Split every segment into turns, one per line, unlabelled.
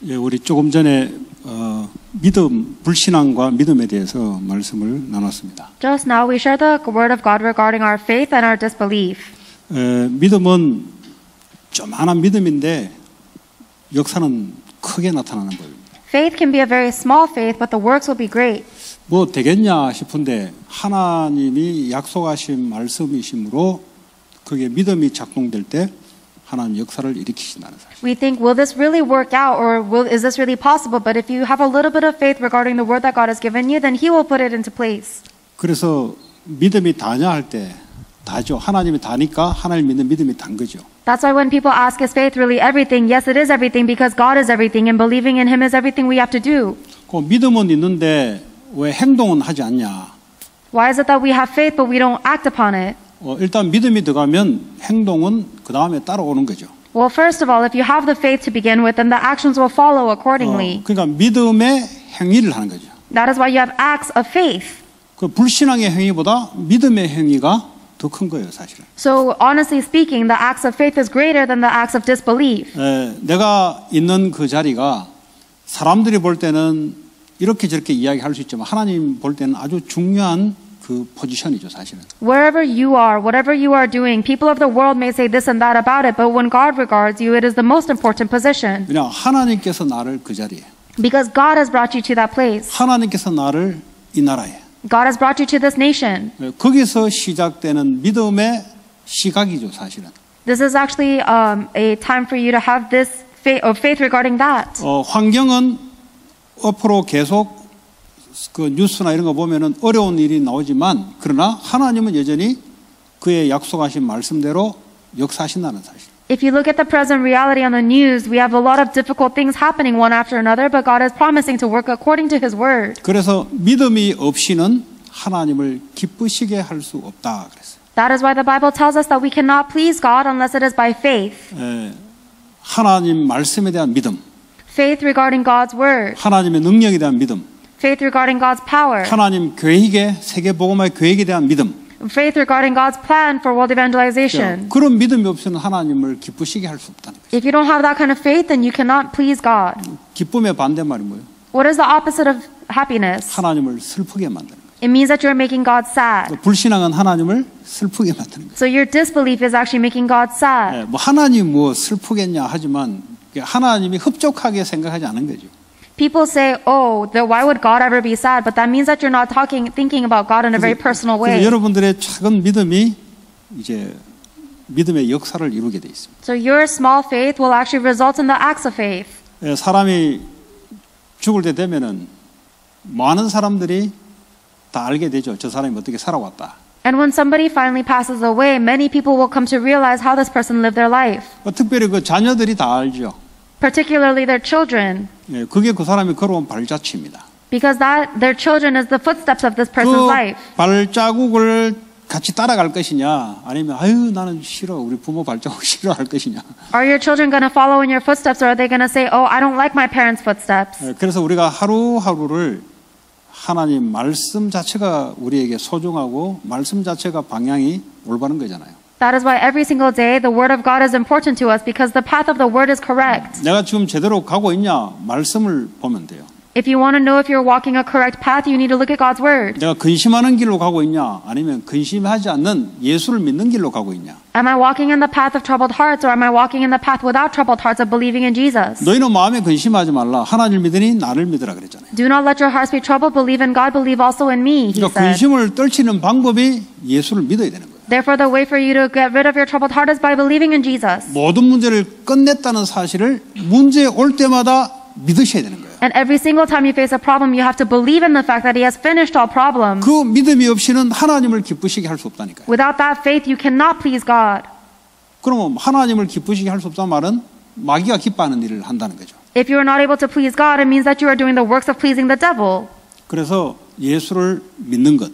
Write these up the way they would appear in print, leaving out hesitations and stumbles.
예, 우리 조금 전에 믿음, 불신앙과 믿음에 대해서 말씀을 나눴습니다.
Just now we shared the word of God regarding our faith and our disbelief.
믿음은 조만한 믿음인데 역사는 크게 나타나는 법입니다.
Faith can be a very small faith, but the works will be great.
뭐 되겠냐 싶은데 하나님이 약속하신 말씀이심으로 그게 믿음이 작동될 때 하나님 역사를 일으키신다는 사실.
We think, will this really work out, or is this really possible? But if you have a little bit of faith regarding the word that God has given you, then He will put it into place.
그래서 믿음이 다냐 할 때 다죠. 하나님이 다니까 하나님 믿는 믿음이 단 거죠.
That's why when people ask, is faith really everything? Yes, it is everything because God is everything, and believing in Him is everything we have to do.
그 믿음은 있는데 왜 행동은 하지 않냐?
Why is it that we have faith but we don't act upon it?
일단 믿음이 들어가면 행동은 그 다음에 따라오는 거죠.
Well, first of all, if you have the faith to begin with, then the actions will follow accordingly.
그러니까 믿음의 행위를 하는 거죠.
That is why you have acts of faith.
그 불신앙의 행위보다 믿음의 행위가 더 큰 거예요, 사실은.
So, honestly speaking, the acts of faith is greater than the acts of disbelief.
내가 있는 그 자리가 사람들이 볼 때는 이렇게 저렇게 이야기할 수 있지만 하나님 볼 때는 아주 중요한 그 포지션이죠, 사실은.
Wherever you are, whatever you are doing, people of the world may say this and that about it, but when God regards you, it is the most important position.
그냥 하나님께서 나를 그 자리에.
Because God has brought you to that place.
하나님께서 나를 이 나라에.
God has brought you to this nation.
거기서 시작되는 믿음의 시각이죠, 사실은.
This is actually a time for you to have this faith regarding that.
환경은 앞으로 계속 그 뉴스나 이런 거 보면은 어려운 일이 나오지만 그러나 하나님은 여전히 그의 약속하신 말씀대로 역사하신다는 사실.
If you look at the present reality on the news, we have a lot of difficult things happening one after another, but God is promising to work according to His word.
그래서 믿음이 없이는 하나님을 기쁘시게 할 수 없다 그랬어요.
That is why the Bible tells us that we cannot please God unless it is by faith.
하나님 말씀에 대한 믿음.
Faith regarding God's word.
하나님의 능력에 대한 믿음.
Faith regarding God's power.
하나님 계획에 세계복음화의 계획에 대한 믿음.
Faith regarding God's plan for world evangelization.
그런 믿음이 없이는 하나님을 기쁘시게 할 수 없다는 거죠.
If you don't have that kind of faith, then you cannot please God.
기쁨의 반대말이 뭐예요?
What is the opposite of happiness?
하나님을 슬프게 만드는 거죠.
It means that you're making God sad.
불신앙은 하나님을 슬프게 만드는 거죠.
So your disbelief is actually making God sad.
뭐 하나님 뭐 슬프겠냐 하지만 하나님이 흡족하게 생각하지 않은 거죠.
People say, "Oh, why would God ever be sad?" But that means that you're not thinking about God in a very personal way.
그래서 여러분들의 작은 믿음이 이제 믿음의 역사를 이루게 돼 있습니다.
So your small faith will actually result in the acts of faith.
사람이 죽을 때 되면은 많은 사람들이 다 알게 되죠. 저 사람이 어떻게 살아왔다.
And when somebody finally passes away, many people will come to realize how this person lived their life.
특별히 그 자녀들이 다 알죠.
Particularly their children.
그게 그 사람이 걸어온 발자취입니다.
Because their children is the footsteps of this person's life.
발자국을 같이 따라갈 것이냐, 아니면 아유 나는 싫어, 우리 부모 발자국 싫어할 것이냐.
Are your children going to follow in your footsteps, or are they going to say, "Oh, I don't like my parents' footsteps"?
그래서 우리가 하루하루를 하나님 말씀 자체가 우리에게 소중하고 말씀 자체가 방향이 올바른 거잖아요.
That is why every single day the word of God is important to us because the path of the word is correct.
내가 지금 제대로 가고 있냐 말씀을 보면 돼요.
If you want to know if you're walking a correct path, you need to look at God's word.
내가 근심하는 길로 가고 있냐 아니면 근심하지 않는 예수를 믿는 길로 가고 있냐.
Am I walking in the path of troubled hearts or am I walking in the path without troubled hearts of believing in Jesus?
너희는 마음에 근심하지 말라. 하나님을 믿으니 나를 믿으라 그랬잖아요.
Do not let your hearts be troubled. Believe in God. Believe also in me, he
그러니까
said.
근심을 떨치는 방법이 예수를 믿어야 되는 거예요.
Therefore, the way for you to get rid of your troubled heart is by believing in Jesus.
모든 문제를 끝냈다는 사실을 문제 올 때마다 믿으셔야 되는 거예요.
And every single time you face a problem, you have to believe in the fact that He has finished all problems.
그 믿음이 없이는 하나님을 기쁘시게 할 수 없다니까요.
Without that faith, you cannot please God.
그러면 하나님을 기쁘시게 할 수 없다는 말은 마귀가 기뻐하는 일을 한다는 거죠.
If you are not able to please God, it means that you are doing the works of pleasing the devil.
그래서 예수를 믿는 것,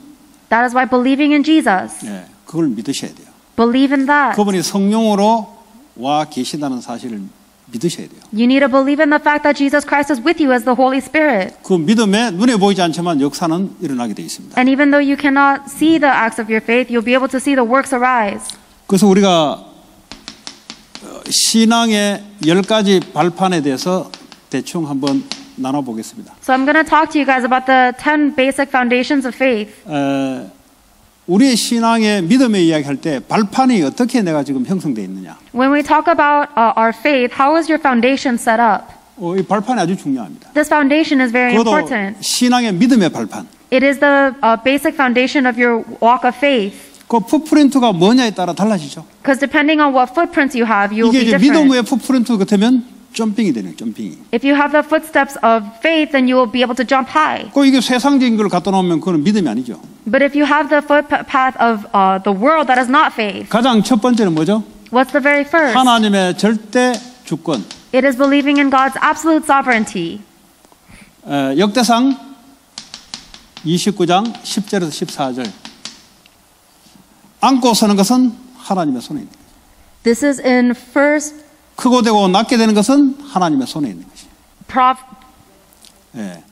That is why believing in Jesus.
그걸 믿으셔야 돼요.
Believe in that.
그분이 성령으로 와 계시다는 사실을 믿으셔야 돼요.
You need to believe in the fact that Jesus Christ is with you as the Holy Spirit.
그 믿음에 눈에 보이지 않지만 역사는 일어나게 돼 있습니다.
And even though you cannot see the acts of your faith, you'll be able to see the works arise.
그래서 우리가 신앙의 10가지 발판에 대해서 대충 한번 나눠보겠습니다.
So I'm going to talk to you guys about the 10 basic foundations of faith.
우리의 신앙의 믿음의 이야기할 때 발판이 어떻게 내가 지금 형성되어 있느냐.
When we talk about our faith, how is your foundation set up?
이 발판이 아주 중요합니다.
This foundation is very
그것도
important.
신앙의 믿음의 발판.
It is the basic foundation of your walk of faith.
그 풋프린트가 뭐냐에 따라 달라지죠.
Because depending on what footprints you have, you will
이게
be
이제
different.
믿음의 풋프린트 같으면 점핑이 되네요. 점핑이.
If you have the footsteps of faith, then you will be able to jump high.
그 이게 세상적인 걸 갖다 놓으면 그건 믿음이 아니죠.
But if you have the footpath of the world, that is not faith.
가장 첫 번째는 뭐죠?
What's the very first?
하나님의 절대 주권.
It is believing in God's absolute sovereignty.
역대상 29장 10절에서 14절. 앉고 서는 것은 하나님의 손에 있는 거죠.
This is in first
크고 되고 낮게 되는 것은 하나님의 손에 있는 것이죠. 예.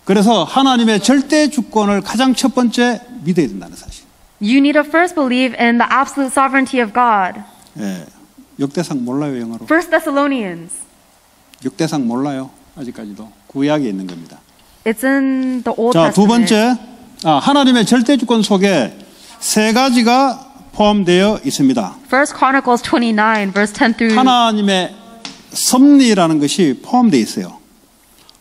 그래서 하나님의 절대 주권을 가장 첫 번째 믿어야 된다는 사실.
You need to first believe in the absolute sovereignty of God.
예. 역대상 몰라요, 영어로?
First Thessalonians.
역대상 몰라요, 아직까지도. 구약에 있는 겁니다.
It's in the Old
자, 두
Testament.
번째, 하나님의 절대 주권 속에 세 가지가 포함되어 있습니다.
First Chronicles 29, verse 10 through.
하나님의 섭리라는 것이 포함되어 있어요.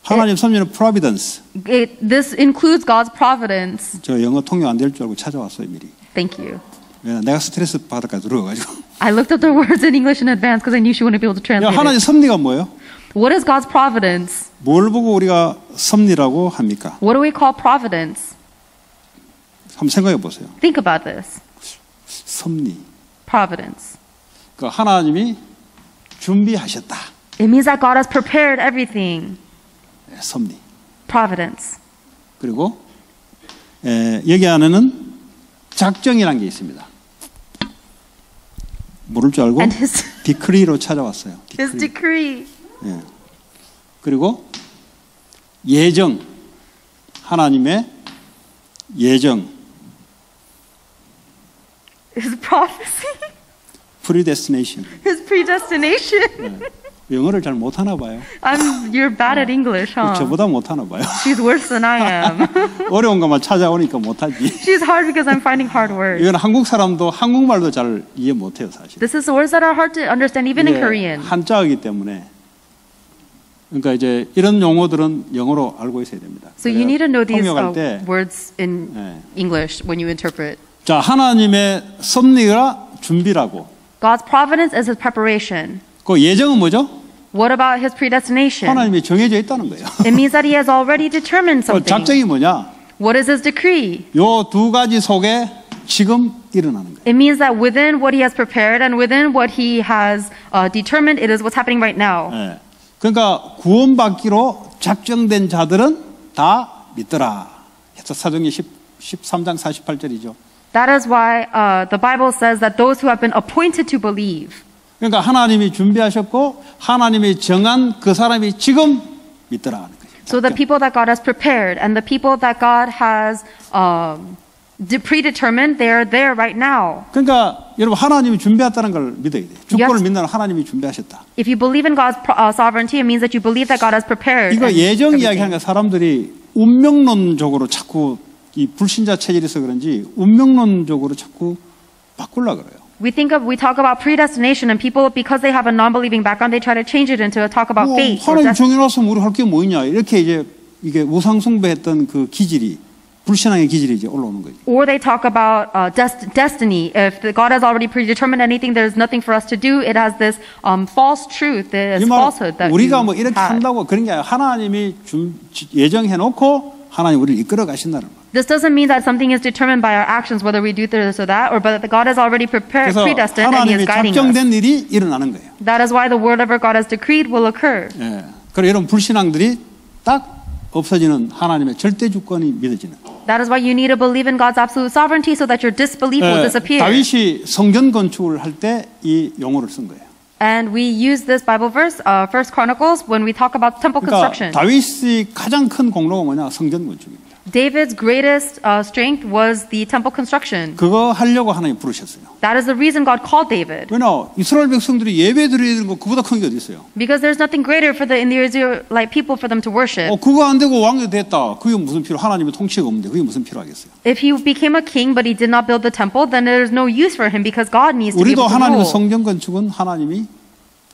하나님 섭리는 providence.
This includes God's providence.
저 영어 통역 안 될 줄 알고 찾아왔어요, 미리.
Thanь you.
내가 스트레스 받을까 들어가지고.
I looked up the words in English in advance because I knew she wouldn't be able to translate
하나님
it.
섭리가 뭐예요?
What is God's providence?
뭘 보고 우리가 섭리라고 합니까?
What do we call providence?
한번 생각해 보세요.
Think about this.
섭리.
Providence.
그 하나님이 준비하셨다.
It means that God has prepared everything.
섭리.
Providence.
그리고 여기 안에는 작정이라는 게 있습니다. 모를 줄 알고
And his
디크리로 찾아왔어요.
His decree.
예. 그리고 예정. 하나님의 예정.
His prophecy.
predestination.
His predestination.
영어를 잘 못하나 봐요.
You're bad at English, huh?
저보다 못하나 봐요.
She's worse than I am.
어려운 것만 찾아오니까 못하지.
She's hard because I'm finding hard words.
이건 한국 사람도 한국말도 잘 이해 못해요, 사실.
This is words that are hard to understand even in Korean.
한자이기 때문에. 그러니까 이제 이런 용어들은 영어로 알고 있어야 됩니다.
So you need to know these
통역할 때,
words in English when you interpret.
자, 하나님의 섭리가 준비라고.
God's providence is His preparation.
그 예정은 뭐죠?
What about His predestination?
하나님이 정해져 있다는 거예요.
It means that He has already determined
그
something.
작정이 뭐냐?
What is His decree?
요 두 가지 속에 지금 일어나는 거예요.
It means that within what He has prepared and within what He has determined, it is what's happening right now.
예. 그러니까 구원받기로 작정된 자들은 다 믿더라. 해서 사도행전 13장 48절이죠.
That is why the Bible says that those who have been appointed to believe.
그러니까 하나님이 준비하셨고 하나님이 정한 그 사람이 지금 믿더라 하는 거죠.
So the people that God has prepared and the people that God has predetermined, they are there right now.
그러니까 여러분 하나님이 준비했다는 걸 믿어야 돼요. 주권을
Yes.
믿는 하나님이 준비하셨다.
If you believe in God's sovereignty, it means that you believe that God has prepared.
이거
and
예정
everything.
이야기하는 거 사람들이 운명론적으로 자꾸 이 불신자 체질에서 그런지 운명론적으로 자꾸 바꾸려고 그래요.
We talk about predestination, and people, because they have a non-believing background, they try to change it into a talk about fate. Or
하나님 정해놨으면 우리 할 게 뭐 있냐 이렇게 이제 이게 우상 숭배했던 그 기질이 불신앙의 기질이 이제 올라오는 거죠.
Or they talk about destiny. If God has already predetermined anything, there's nothing for us to do. It has this false truth, this
이 말
falsehood that
우리가
you
뭐 이렇게
had.
한다고 그런 게 아니라 하나님이 예정해놓고 하나님 우리를 이끌어 가신다는 거예요.
This doesn't mean that something is determined by our actions, whether we do this or that, or but that God has already prepared,
그래서
predestined, and He
하나님이
is guiding us.
작정된 일이 일어나는 거예요.
That is why the whatever God has decreed will occur.
예. 그리고 이런 불신앙들이 딱 없어지는 하나님의 절대 주권이 믿어지는.
That is why you need to believe in God's absolute sovereignty so that your disbelief will disappear.
다윗이 성전 건축을 할 때 이 용어를 쓴 거예요.
And we use this Bible verse, First Chronicles, when we talk about temple
그러니까
construction.
다윗이 가장 큰 공로가 뭐냐? 성전 건축입니다.
David's greatest strength was the temple construction.
그거 하려고 하나님 부르셨어요.
That is the reason God called David.
왜냐? 이스라엘 백성들이 예배 드려야 되는 거 그보다 큰 게 어디 있어요?
Because there's nothing greater for the Israelite people for them to worship.
그거 안 되고 왕이 됐다. 그게 무슨 필요? 하나님의 통치가 없는데 그게 무슨 필요하겠어요?
If he became a king but he did not build the temple, then there's no use for him because God needs to be
우리도
able to
하나님의
rule.
성전 건축은 하나님이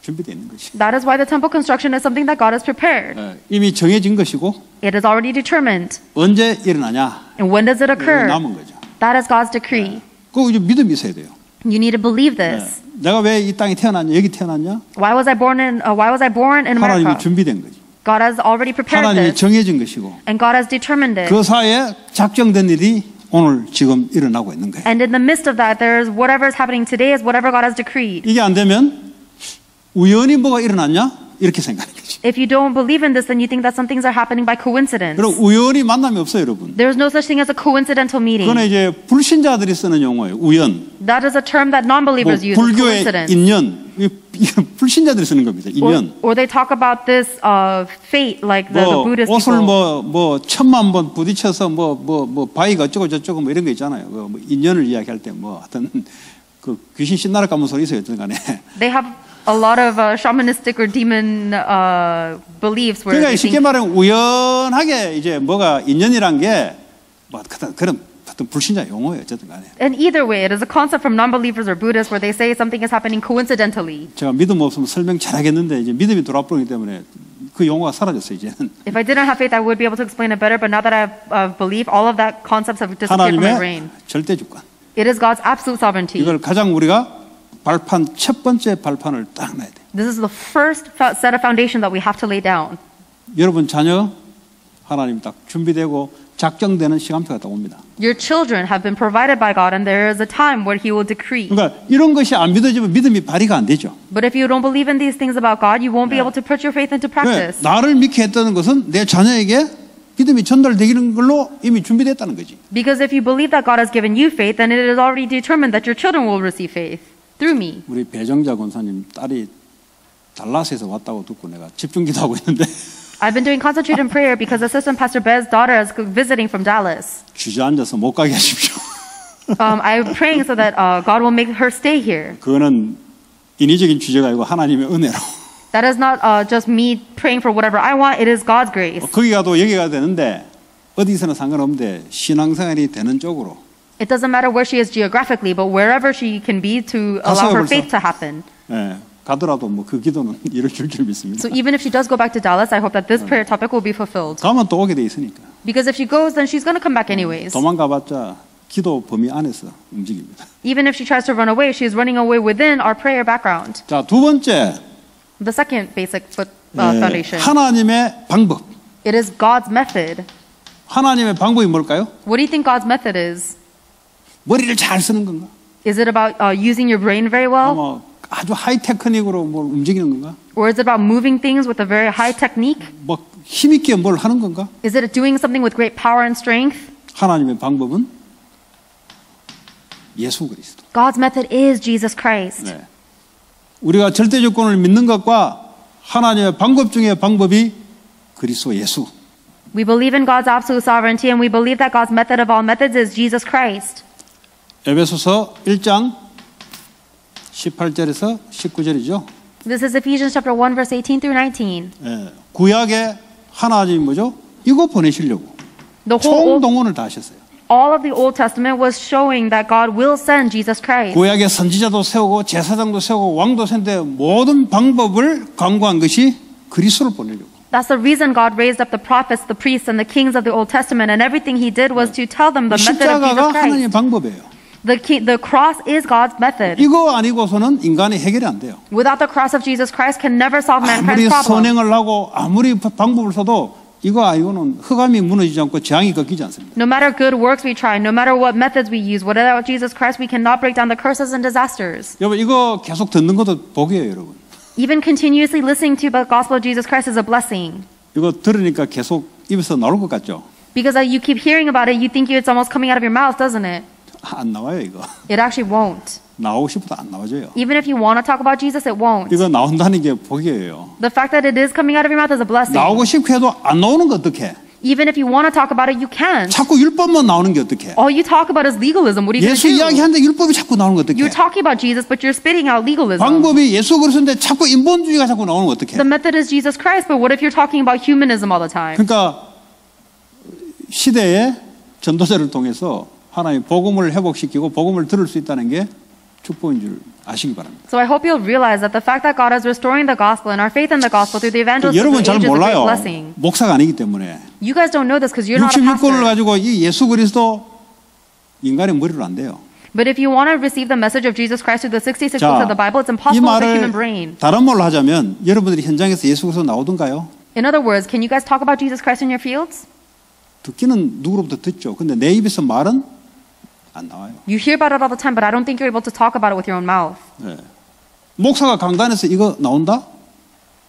준비되어 있는 것이.
That is why the temple construction is something that God has prepared.
이미 정해진 것이고
It is already determined.
언제 일어나냐?
And when does it occur?
남은 거죠.
That is God's decree.
그거 이제 믿음이 있어야 돼요.
You need to believe this.
내가 왜 이 땅에 태어났냐? 여기 태어났냐?
Why was I born in
하나님이
America?
준비된 거지.
God has already prepared
하나님이
this.
정해진 것이고
And God has determined it.
그 사이에 작정된 일이 오늘 지금 일어나고 있는 거예요.
And in the midst of that, there's whatever is happening today is whatever God has decreed.
이게 안 되면 우연히 뭐가 일어났냐? 이렇게 생각하는 거지.
If you don't believe in this, then you think that some things are happening by coincidence.
그럼 우연히 만남이 없어요, 여러분.
There's no such thing as a coincidental meeting.
그건 이제 불신자들이 쓰는 용어예요. 우연.
That is a term that non-believers use.
불교의
Coincidence.
인연. 이건 불신자들이 쓰는 겁니다. 인연.
Or they talk about this fate, like the Buddhist
옷을
people.
1000만 번 부딪혀서 바위가 어쩌고 저쩌고 이런 거 있잖아요. 인연을 이야기할 때 하여튼 그 귀신 신나라 까면 소리 있어요. 어쨌든 간에.
They have a lot of shamanistic or demon beliefs where
그러니까
they
쉽게
think,
말하면 우연하게 이제 뭐가 인연이란 게 그런 불신자 용어예요. 어쨌든 간에.
and either way, it is a concept from non-believers or Buddhists where they say something is happening coincidentally.
제가 믿음 없으면 설명 잘하겠는데 이제 믿음이 돌아버리기 때문에 그 용어가 사라졌어요. 이제는.
If I didn't have faith, I would be able to explain it better. But now that I believe, all of that concepts have disappeared from my brain.
하나님의 절대 주권.
It is God's absolute sovereignty.
이걸 가장 우리가 첫 번째 발판을 딱 놔야 돼.
This is the first set of foundation that we have to lay down.
여러분 자녀 하나님 딱 준비되고 작정되는 시간표가 딱 옵니다.
Your children have been provided by God, and there is a time where He will decree.
그러니까 이런 것이 안 믿어지면 믿음이 발휘가 안 되죠.
But if you don't believe in these things about God, you won't be able to put your faith into practice.
나를 믿게 했다는 것은 내 자녀에게 믿음이 전달되기는 걸로 이미 준비됐다는 거지.
Because if you believe that God has given you faith, then it is already determined that your children will receive faith through me.
우리 배정자 권사님 딸이 달라스에서 왔다고 듣고 내가 집중 기도하고 있는데
I've been doing concentrated prayer because Assistant Pastor Bez's daughter is visiting from Dallas.
주저앉아서 못 가게 하십시오.
I'm praying so that God will make her stay here.
그거는 인위적인 주제가 아니고 하나님의 은혜로.
That is not just me praying for whatever I want. It is God's grace.
거기 가도 여기 가도 되는데 어디서나 상관없는데 신앙생활이 되는 쪽으로.
It doesn't matter where she is geographically, but wherever she can be to allow her faith to happen.
예, 가더라도 그 기도는 이루어질 줄 믿습니다.
So even if she does go back to Dallas, I hope that this prayer topic will be fulfilled.
가면 또 오게 돼 있으니까.
Because if she goes, then she's going to come back anyways.
도망가봤자 기도 범위 안에서 움직입니다.
Even if she tries to run away, she is running away within our prayer background.
자, 두 번째.
The second basic foundation.
하나님의 방법.
It is God's method.
하나님의 방법이 뭘까요?
What do you think God's method is?
머리를 잘 쓰는 건가?
Is it about using your brain very well?
아주 하이 테크닉으로 뭘 움직이는 건가?
Or is it about moving things with a very high technique?
힘있게 뭘 하는 건가?
Is it doing something with great power and strength?
하나님의 방법은 예수 그리스도.
God's method is Jesus Christ.
네. 우리가 절대 조건을 믿는 것과 하나님의 방법 중에 방법이 그리스도 예수.
We believe in God's absolute sovereignty and we believe that God's method of all methods is Jesus Christ.
에베소서 1장 18절에서 19절이죠.
This is Ephesians chapter 1 verse 18 through 19.
예, 구약의 하나님이 뭐죠? 이거 보내시려고 총동원을 다 하셨어요.
All of the Old Testament was showing that God will send Jesus Christ.
구약의 선지자도 세우고 제사장도 세우고 왕도 세운데 모든 방법을 강구한 것이 그리스도를 보내려고.
That's the reason God raised up the prophets, the priests, and the kings of the Old Testament, and everything He did was to tell them the method of Jesus
십자가가 하나님의
Christ.
방법이에요.
The cross is God's method.
이거 아니고서는 인간이 해결이 안 돼요.
Without the cross of Jesus Christ, can never solve
아무리
mankind's problem.
선행을 하고 아무리 방법을 써도 이거 아니고는 흑암이 무너지지 않고 재앙이 꺾이지 않습니다.
No matter good works we try, no matter what methods we use, without Jesus Christ, we cannot break down the curses and disasters.
여러분 이거 계속 듣는 것도 복이에요, 여러분.
Even continuously listening to the gospel of Jesus Christ is a blessing.
이거 들으니까 계속 입에서 나올 것 같죠?
Because you keep hearing about it, you think it's almost coming out of your mouth, doesn't it?
안 나와요, 이거.
It actually won't.
나오고 싶어도 안 나와져요.
Even if you want to talk about Jesus, it won't.
이거 나온다는 게 복이에요.
The fact that it is coming out of your mouth is a blessing.
나오고 싶고 해도 안 나오는 거 어떡해?
Even if you want to talk about it, you can't.
자꾸 율법만 나오는 게 어떡해?
All you talk about is legalism. What are you going
예수
to do?
이야기하는데 율법이 자꾸 나오는 거 어떡해?
You're talking about Jesus, but you're spitting out legalism.
방법이 예수 그리스도인데 자꾸 인본주의가 자꾸 나오는 거 어떡해?
The method is Jesus Christ, but what if you're talking about humanism all the time?
그러니까 시대의 전도자를 통해서 하나님 복음을 회복시키고 복음을 들을 수 있다는 게 축복인 줄 아시기 바랍니다.
So I hope you'll realize that the fact that God is restoring the gospel and our faith in the gospel through the evangelism of
여러분
the
잘
age is a great
몰라요.
blessing.
목사가 아니기 때문에
You guys don't know this because you're not a
66권을
pastor.
가지고 이 예수 그리스도 인간의 머리로 안 돼요.
But if you want to receive the message of Jesus Christ through the 66
자,
books of the Bible, it's
이
impossible with the human
말을
brain.
다른 말로 하자면 여러분들이 현장에서 예수 그리스도 나오던가요?
In other words, can you guys talk about Jesus Christ in your fields?
듣기는 누구로부터 듣죠. 근데 내 입에서 말은 안 나와요.
You hear about it all the time, but I don't think you're able to talk about it with your own mouth.
네. 목사가 강단에서 이거 나온다?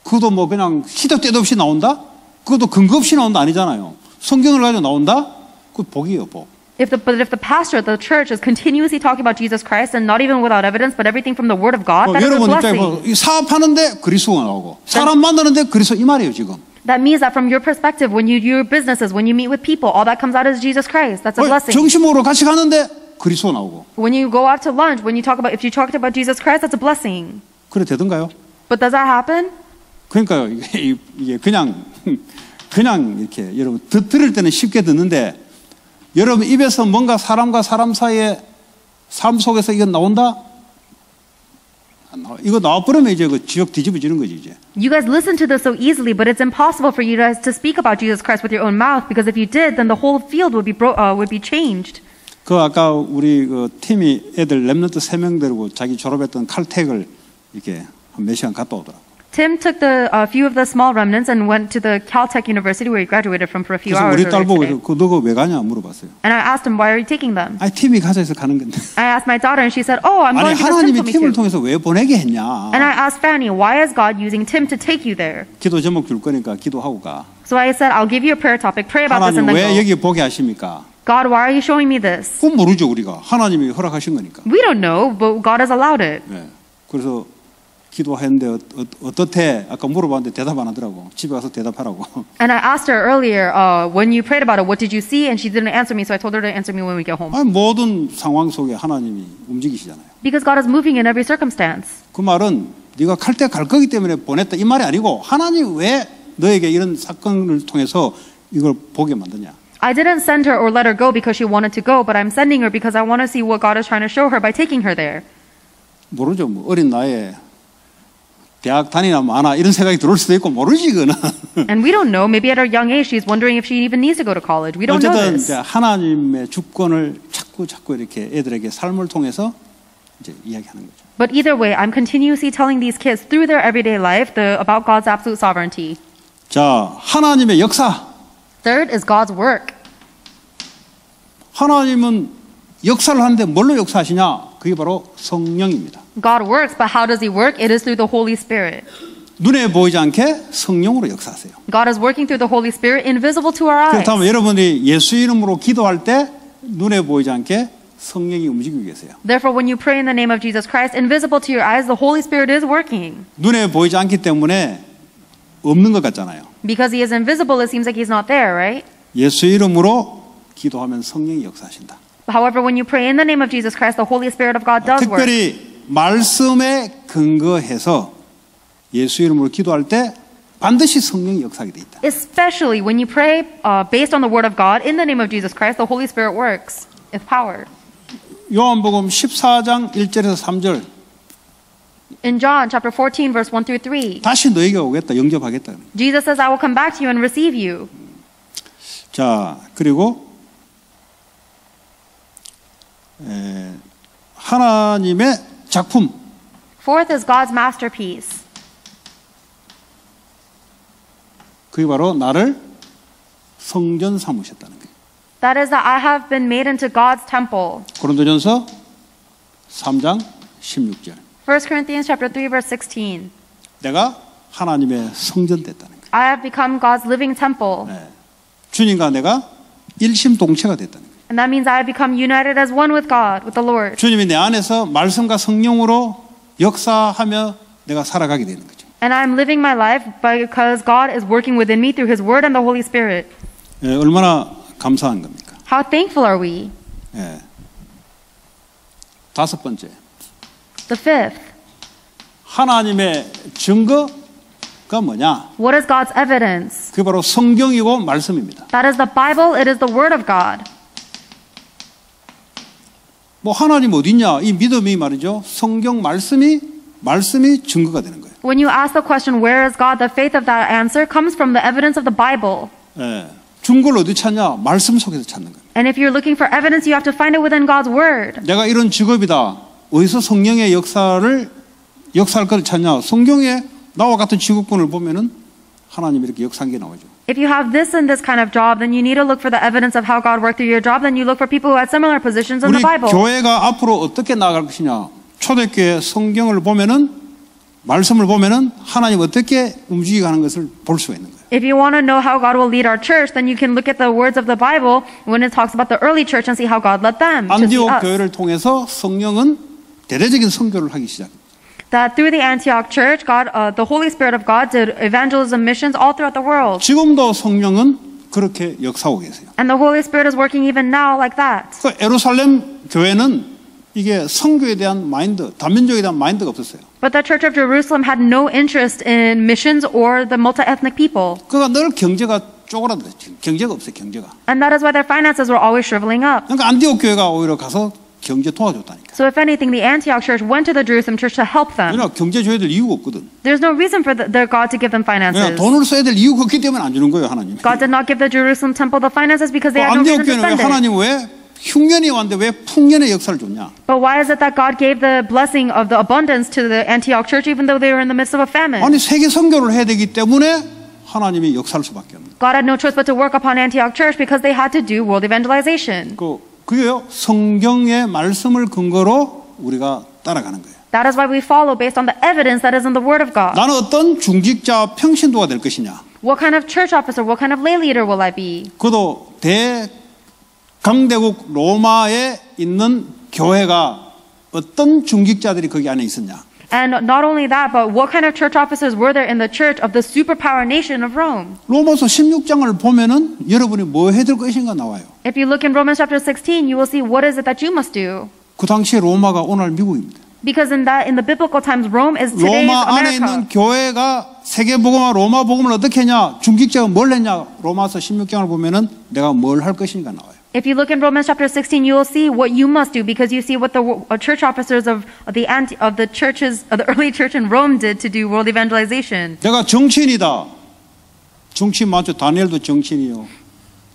그것도 뭐 그냥 시도 때도 없이 나온다? 그것도 근거 없이 나온다 아니잖아요. 성경을 가지고 나온다? 그거 복이에요, 복.
But if the pastor at the church is continuously talking about Jesus Christ and not even without evidence, but everything from the Word of God, that is a
여러분 입장에
blessing.
사업하는데 그리스도가 나오고 사람 만나는데 그리스도 이 말이에요 지금.
That means that from your perspective, when you do your businesses, when you meet with people, all that comes out is Jesus Christ. That's a blessing.
점심 먹으러 같이 가는데 그리스도 나오고.
When you go out to lunch, if you talked about Jesus Christ, that's a blessing.
그래 되던가요?
But does that happen?
그러니까요 이게 그냥 이렇게 여러분 들을 때는 쉽게 듣는데 여러분 입에서 뭔가 사람과 사람 사이의 삶 속에서 이거 나온다? 안 나와. 이거 나와버리면 이제 그 지역 뒤집어지는 거지 이제.
You guys listen to this so easily, but it's impossible for you guys to speak about Jesus Christ with your own mouth, because if you did, then the whole field would be changed.
그 아까 우리 그 팀이 애들 랩런트 3명 데리고 자기 졸업했던 칼텍을 이렇게 한 몇 시간 갔다 오더라고.
Tim took a few of the small remnants and went to the Caltech University where he graduated from for a few
그래서
hours
우리 딸 보고
earlier today.
그 너가 왜 가냐 물어봤어요.
And I asked him, why are you taking them?
아니 팀이 가자 해서 가는 건데.
I asked my daughter, and she said, oh, I'm
아니
going because Tim
하나님이
told me
팀을
to.
통해서 왜 보내게 했냐.
And I asked Fanny, why is God using Tim to take you there?
기도 제목 줄 거니까 기도하고 가.
So I said, I'll give you a prayer topic, pray about this and
하나님 왜
then go.
여기 보게 하십니까?
God, why are you showing me this?
그건 모르죠 우리가. 하나님이 허락하신 거니까.
We don't know, but God has allowed it.
네. 그래서 기도했는데 어떻대? 아까 물어봤는데 대답 안 하더라고. 집에 가서 대답하라고.
And I asked her earlier, when you prayed about it, what did you see? And she didn't answer me, so I told her to answer me when we get home.
아니, 모든 상황 속에 하나님이 움직이시잖아요.
Because God is moving in every circumstance.
그 말은 네가 갈 때 갈 거기 때문에 보냈다 이 말이 아니고 하나님 왜 너에게 이런 사건을 통해서 이걸 보게 만드냐.
I didn't send her or let her go because she wanted to go, but I'm sending her because I want to see what God is trying to show her by taking her there.
모르죠. 뭐 어린 나이에 대학 다니나 마나 이런 생각이 들어올 수도 있고 모르지 그는.
And we don't know. Maybe at her young age, she's wondering if she even needs to go to college. We don't know
어쨌든
this.
이제 하나님의 주권을 자꾸 이렇게 애들에게 삶을 통해서 이제 이야기하는 거죠.
But either way, I'm continuously telling these kids through their everyday life about God's absolute sovereignty.
자, 하나님의 역사.
Third is God's work.
하나님은 역사를 하는데 뭘로 역사하시냐? 그게 바로 성령입니다.
God works, but how does He work? It is through the Holy Spirit.
눈에 보이지 않게 성령으로 역사하세요.
God is working through the Holy Spirit, invisible to our eyes.
그렇다면 여러분이 예수 이름으로 기도할 때 눈에 보이지 않게 성령이 움직이고 계세요.
Therefore, when you pray in the name of Jesus Christ, invisible to your eyes, the Holy Spirit is working.
눈에 보이지 않기 때문에 없는 것 같잖아요.
Because He is invisible, it seems like He's not there, right?
예수 이름으로 기도하면 성령이 역사하신다.
However, when you pray in the name of Jesus Christ, the Holy Spirit of God does work.
특별히 말씀에 근거해서 예수 이름으로 기도할 때 반드시 성령이 역사하게 돼 있다.
Especially when you pray based on the Word of God in the name of Jesus Christ, the Holy Spirit works with power.
요한복음 14장 1절에서 3절
In John chapter 14, verse 1 through 3,
다시 너에게 오겠다 영접하겠다.
Jesus says, I will come back to you and receive you.
자 그리고 하나님의 작품
Fourth is God's masterpiece.
그게 바로 나를 성전 삼으셨다는 거예요.
That is that I have been made into God's temple.
고린도전서 3장 16절
1 Corinthians chapter 3, verse 16.
내가 하나님의 성전 됐다는 거예요.
I have become God's living temple.
주님과 내가 일심동체가 됐다는 거예요.
And that means I have become united as one with God, with the Lord.
주님이 내 안에서 말씀과 성령으로 역사하며 내가 살아가게 되는 거죠.
And I'm living my life because God is working within me through His Word and the Holy Spirit.
예, 얼마나 감사한 겁니까?
How thankful are we?
예. 다섯 번째,
The fifth,
하나님의 증거가 뭐냐?
what is God's evidence?
그게 바로 성경이고 말씀입니다.
That is the Bible, it is the Word of God.
뭐 하나님 어딨냐? 이 믿음이 말이죠. 성경 말씀이 증거가 되는 거예요.
When you ask the question, where is God, the faith of that answer comes from the evidence of the Bible.
예. 증거를 어디 찾냐? 말씀 속에서 찾는 거예요.
And if you're looking for evidence, you have to find it within God's Word.
내가 이런 직업이다. 어디서 성령의 역사할 것을 찾냐? 성경에 나와 같은 직업군을 보면은 하나님이 이렇게 역사한 게 나오죠.
If you have this and this kind of job, then you need to look for the evidence of how God worked through your job. Then you look for people who had similar positions in
우리
the Bible.
교회가 앞으로 어떻게 나아갈 것이냐? 초대교회 성경을 보면은 말씀을 보면은 하나님 어떻게 움직이고 하는 것을 볼 수가 있는 거예요.
If you want to know how God will lead our church, then you can look at the words of the Bible when it talks about the early church and see how God led them to see
안디옥
us.
교회를 통해서 성령은 대대적인 선교를 하기 시작합니다.
That through the Antioch church, God, the Holy Spirit of God did evangelism missions all throughout the world.
지금도 성령은 그렇게 역사하고 계세요.
And the Holy Spirit is working even now like that.
그 예루살렘 교회는 이게 선교에 대한 마인드, 다민족에 대한 마인드가 없었어요.
But the Church of Jerusalem had no interest in missions or the multi-ethnic people.
그러니까 늘 경제가 쪼그라들었죠. 경제가 없어요. 경제가.
And that is why their finances were always shriveling up.
그러니까 안디옥 교회가 오히려 가서 경제 도와줬다니까.
So if anything, the Antioch church went to the Jerusalem church to help them.
왜냐 경제 줘야 될 이유가 없거든.
There's no reason for their God to give them
그냥
finances.
돈을 써야 될 이유가 없기 때문에 안 주는 거예요, 하나님.
God did not give the Jerusalem temple the finances because they had no
안디옥
reason to
교회는 왜
spend it.
하나님 왜 흉년이 왔는데 왜 풍년의 역사를 줬냐?
But why is it that God gave the blessing of the abundance to the Antioch church even though they were in the midst of a famine?
아니 세계 선교를 해야 되기 때문에 하나님이 역사할 수밖에 없는.
God had no choice but to work upon Antioch church because they had to do world evangelization.
그게요 성경의 말씀을 근거로 우리가 따라가는 거예요.
That is why we follow based on the evidence that is in the Word of God.
나는 어떤 중직자 평신도가 될 것이냐?
What kind of church officer, what kind of lay leader will I be?
그도 대강대국 로마에 있는 교회가 어떤 중직자들이 거기 안에 있었냐?
And not only that, but what kind of church officers were there in the church of the superpower nation of Rome?
로마서 16장을 보면은 여러분이 뭐 해야 될 것인가 나와요.
If you look in Romans chapter 16, you will see what is it that you must do.
그 당시에 로마가 오늘 미국입니다.
Because in the biblical times, Rome is today's
로마 안에
America.
있는 교회가 세계복음화 로마 복음을 어떻게 했냐? 중직자가 뭘 했냐? 로마서 16장을 보면은 내가 뭘 할 것인가 나와요.
If you look in Romans chapter 16, you will see what you must do because you see what the church officers of the early church in Rome did to do world evangelization.
내가 정치인이다. 정치인 맞죠? 다니엘도 정치인이요.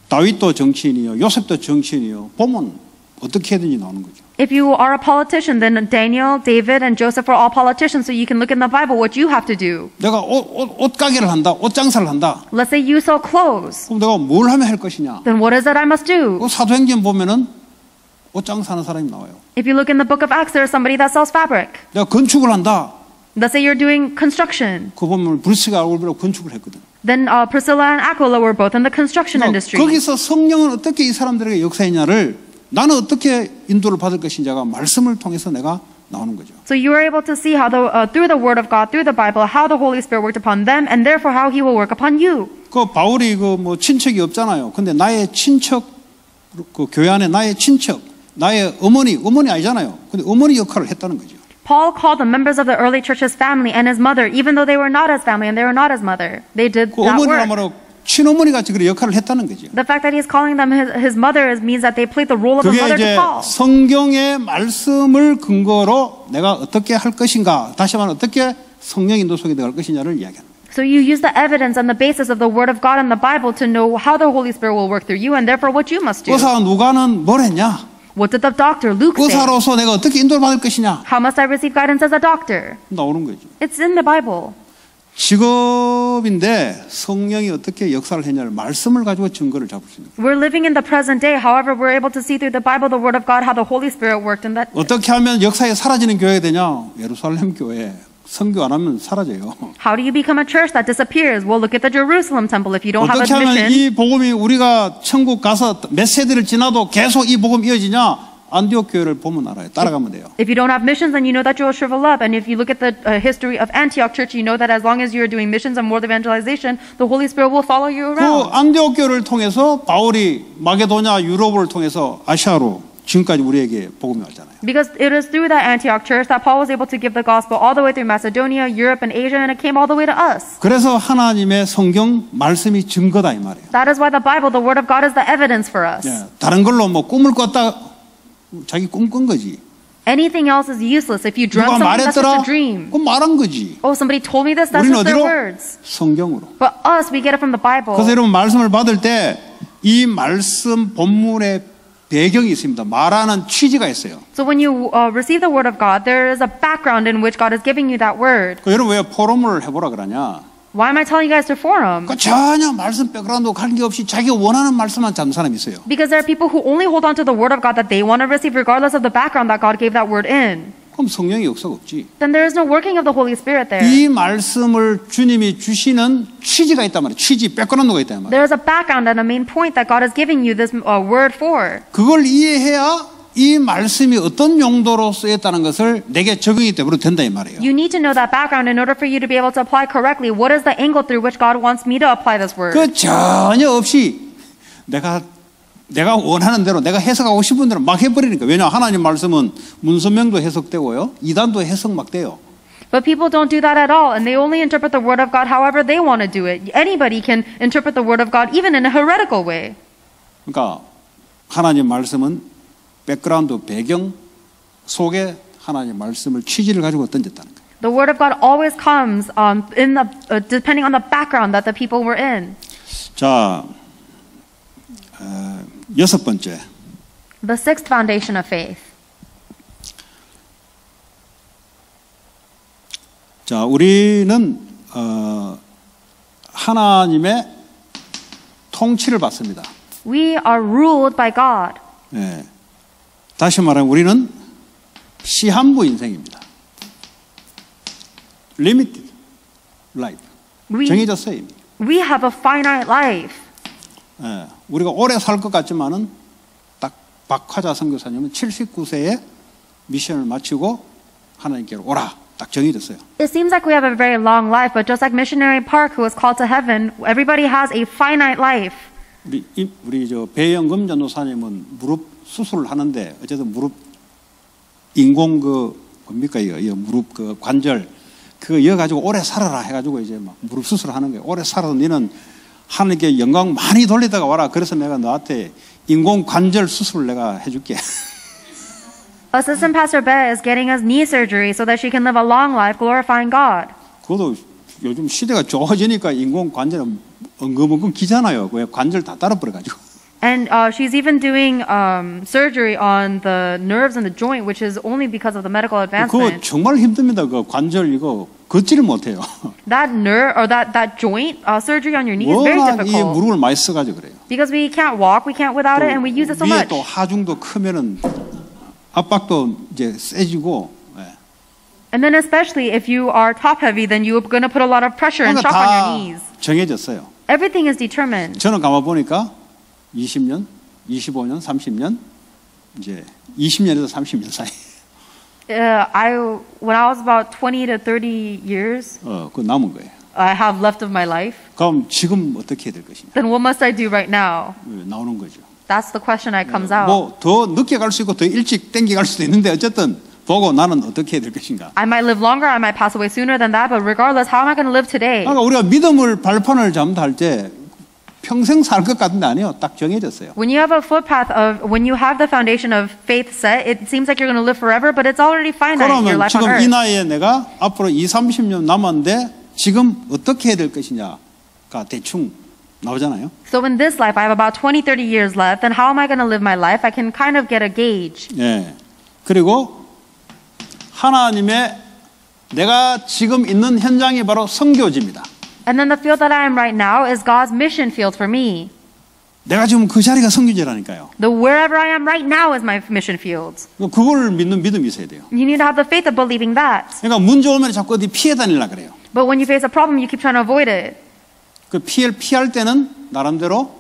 다윗도 정치인이요. 요셉도 정치인이요. 보면 어떻게 해든지 나오는 거죠.
If you are a politician, then Daniel, David, and Joseph are all politicians, so you can look in the Bible what you have to do.
내가 옷 가게를 한다. 옷 장사를 한다.
Let's say you sell clothes.
그럼 내가 뭘 하면 할 것이냐?
Then what is it I must do?
그 사도행전 보면은 옷 장사하는 사람이 나와요.
If you look in the book of Acts, there is somebody that sells fabric.
내가 건축을 한다.
Let's say you're doing construction.
그 보면 브루스가 얼굴로 건축을 했거든.
Then Priscilla and Aquila were both in the construction industry.
거기서 성령은 어떻게 이 사람들에게 역사했냐를 나는 어떻게 인도를 받을 것인지가 말씀을 통해서 내가 나오는 거죠.
So you are able to see how through the Word of God, through the Bible, how the Holy Spirit worked upon them, and therefore how He will work upon you.
그 바울이 그 뭐 친척이 없잖아요. 근데 나의 친척 그 교회 안에 나의 친척, 나의 어머니 아니잖아요. 근데 어머니 역할을 했다는 거죠.
Paul called the members of the early church his family and his mother, even though they were not his family and they were not his mother. They did
그
that
어머니라
work.
말하고 친어머니 같이 그 역할을 했다는 거죠.
The fact that he's calling them his mother means that they played the role of a
그게
mother to
이제
Paul.
성경의 말씀을 근거로 내가 어떻게 할 것인가, 다시 말하면 어떻게 성령 인도 속에 들어갈 것이냐를 이야기합니다.
So you use the evidence and the basis of the Word of God and the Bible to know how the Holy Spirit will work through you and therefore what you must do.
의사 누가는 뭘 했냐?
What did the doctor Luke say?
의사로서 내가 어떻게 인도를 받을 것이냐?
How must I receive guidance as a doctor?
나오는 거죠.
It's in the Bible.
직업인데 성령이 어떻게 역사를 했냐를 말씀을 가지고 증거를 잡을 수 있는 거예요.
We're living in the present day. However, we're able to see through the Bible, the Word of God, how the Holy Spirit worked in that.
어떻게 하면 역사에 사라지는 교회가 되냐? 예루살렘 교회. 선교 안 하면 사라져요.
How do you become a church that disappears? Well, look at the Jerusalem temple. If you don't have a
어떻게 하면
mission,
이 복음이 우리가 천국 가서 몇 세대를 지나도 계속 이 복음 이어지냐? 안디옥 교회를 보면 알아요. 따라가면 돼요.
If you don't have missions, then you know that you will shrivel up. And if you look at the history of Antioch Church, you know that as long as you are doing missions and world evangelization, the Holy Spirit will follow you
그
around.
안디옥 교회를 통해서 바울이 마게도냐 유럽을 통해서 아시아로 지금까지 우리에게 복음이 왔잖아요.
Because it is through that Antioch church that Paul was able to give the gospel all the way through Macedonia, Europe, and Asia, and it came all the way to us.
그래서 하나님의 성경 말씀이 증거다 이 말이에요.
That is why the Bible, the Word of God, is the evidence for us.
예, 다른 걸로 뭐 꿈을 꿨다 자기 꿈 꾼 거지.
Anything else is useless. If you
누가
dreamt something, that's just
말했더라?
a dream.
그건 말한 거지.
Oh, somebody told me this, that's
우리는
just their
어디로?
words.
성경으로.
But us, we get it from the Bible.
그래서 여러분 말씀을 받을 때 이 말씀 본문의 배경이 있습니다. 말하는 취지가 있어요.
So when you receive the Word of God, there is a background in which God is giving you that Word.
여러분 왜 포럼을 해보라 그러냐?
Why am I telling you guys to forum?
그 전혀 말씀 백그라운드 관계없이 자기가 원하는 말씀만 잡는 사람이 있어요.
Because there are people who only hold on to the Word of God that they want to receive regardless of the background that God gave that Word in.
그럼 성령의 역사가 없지.
Then there is no working of the Holy Spirit there.
이 말씀을 주님이 주시는 취지가 있단 말이에요. 취지, 백그라운드가 있단 말이에요.
There is a background and a main point that God is giving you this word for.
그걸 이해해야 이 말씀이 어떤 용도로 쓰였다는 것을 내게 적용이 되도록 된다 이 말이에요.
You need to know that background in order for you to be able to apply correctly. What is the angle through which God wants me to apply this word?
그 전혀 없이 내가 원하는 대로 내가 해석하고 싶은 대로 막 해버리니까. 왜냐 하나님 말씀은 문선명도 해석되고요. 이단도 해석 막 돼요.
But people don't do that at all, and they only interpret the word of God however they want to do it. Anybody can interpret the word of God even in a heretical way.
그러니까 하나님 말씀은 백그라운드 배경 속에 하나님 말씀을 취지를 가지고 던졌다는 거예요.
The word of God always comes in the depending on the background that the people were in.
자, 여섯 번째.
The sixth foundation of faith.
자, 우리는 하나님의 통치를 받습니다.
We are ruled by God.
예. 다시 말하면 우리는 시한부 인생입니다. Limited life. 정해졌어요. 이미.
We have a finite life.
예. 우리가 오래 살 것 같지만은 딱 박화자 선교사님은 79세에 미션을 마치고 하나님께로 오라. 딱 정해졌어요.
It seems like we have a very long life, but just like missionary Park, who was called to heaven, everybody has a finite life.
우리 저 배영금 전도사님은 무릎 수술을 하는데 어쨌든 무릎 인공 뭡니까 이거 무릎 관절 그거 이어 가지고 오래 살아라 해가지고 이제 막 무릎 수술을 하는 거예요. 오래 살아서 너는 하나님께 영광 많이 돌리다가 와라. 그래서 내가 너한테 인공 관절 수술을 내가 해줄게.
Assistant Pastor Bet is getting us knee surgery so that she can live a long life glorifying God.
그것도 요즘 시대가 좋아지니까 인공 관절은 엉금엉금 기잖아요. 왜 관절 다 따라버려가지고.
And she's even doing surgery on the nerves in the joint, which is only because of the medical
그거
advancement.
정말 힘듭니다. 그 관절 이거 걷지를 못해요.
That nerve or that joint surgery on your knee is very
워낙 이
difficult
무릎을 많이 써가지고 그래요.
because we can't walk, we can't without it, and we use it so
위에
much.
또 하중도 크면은 압박도 이제 세지고.
And then especially if you are top heavy, then you're going to put a lot of pressure and
그러니까
shock on your
다
knees.
정해졌어요.
Everything is determined.
저는 가만 보니까 20년, 25년, 30년 이제 20년에서 30년 사이.
When I was about 20 to 30 years,
그 남은 거예요.
I have left of my life.
그럼 지금 어떻게 해야 될 것이냐?
Then what must I do right now?
나오는 거죠.
That's the question that comes out.
뭐 더 늦게 갈 수 있고 더 일찍 땡겨 갈 수도 있는데 어쨌든 보고 나는 어떻게 해야 될 것인가?
I might live longer, I might pass away sooner than that, but regardless, how am I going to live today?
그러니까 우리가 믿음을 발판을 잡는다 할 때 평생 살 것 같은데 아니요. 딱 정해졌어요.
When you have a footpath when you have the foundation of faith set, it seems like you're going to live forever, but it's already finite, your
그러면
life on
지금 이
earth.
나이에 내가 앞으로 20-30년 남았는데 지금 어떻게 해야 될 것이냐가 대충 나오잖아요.
So in this life, I have about 20, 30 years left, and how am I going to live my life? I can kind of get a gauge.
예. 그리고 하나님의 내가 지금 있는 현장이 바로 선교지입니다.
And then the field that I am right now is God's mission field for me.
내가 지금 그 자리가 선교지라니까요.
The wherever I am right now is my mission field.
그걸 믿는 믿음이 있어야 돼요.
You need to have the faith of believing that.
그러니까 문제 오면 자꾸 어디 피해 다니려 그래요.
But when you face a problem, you keep trying to avoid it.
그 피할 때는 나름대로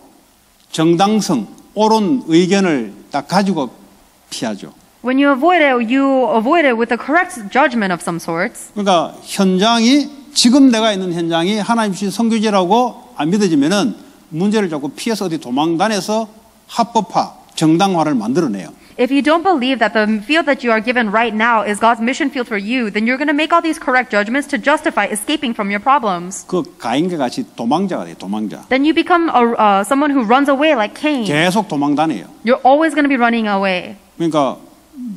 정당성, 옳은 의견을 딱 가지고 피하죠.
When you avoid it with the correct judgment of some sorts.
그러니까 현장이 지금 내가 있는 현장이 하나님 주신 선교지라고 안 믿어지면은 문제를 자꾸 피해서 어디 도망다녀서 합법화, 정당화를 만들어내요.
If you don't believe that the field that you are given right now is God's mission field for you, then you're going to make all these correct judgments to justify escaping from your problems.
그 가인과 같이 도망자가 돼요. 도망자.
Then you become someone who runs away like Cain.
계속 도망다녀요.
You're always going to be running away.
그러니까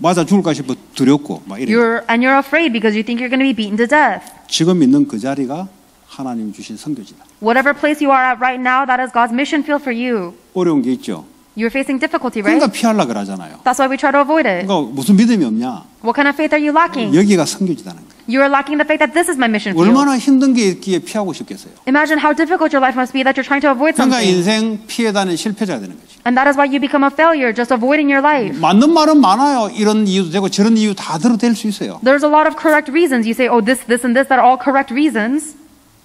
맞아 죽을까 싶어 두렵고 막 이래요.
You're afraid because you think you're going to be beaten to death.
지금 있는 그 자리가 하나님 주신 선교지다.
Whatever place you are at right now, that is God's mission field for you.
어려운 게 있죠.
You're facing difficulty, right?
그러니까 피하려고 그러잖아요.
That's why we try to avoid it.
그러니까 무슨 믿음이 없냐?
What kind of faith are you lacking?
여기가 선교지다는 거예요.
You are lacking the faith that this is my mission field.
얼마나 힘든 게 있기에 피하고 싶겠어요.
Imagine how difficult your life must be that you're trying to avoid
그러니까
something.
인생 피해다는 실패자가 되는 거지.
And that is why you become a failure, just avoiding your life.
맞는 말은 많아요. 이런 이유도 되고 저런 이유 다 들어도 될 수 있어요.
There's a lot of correct reasons. You say, oh, this, and this, that are all correct reasons.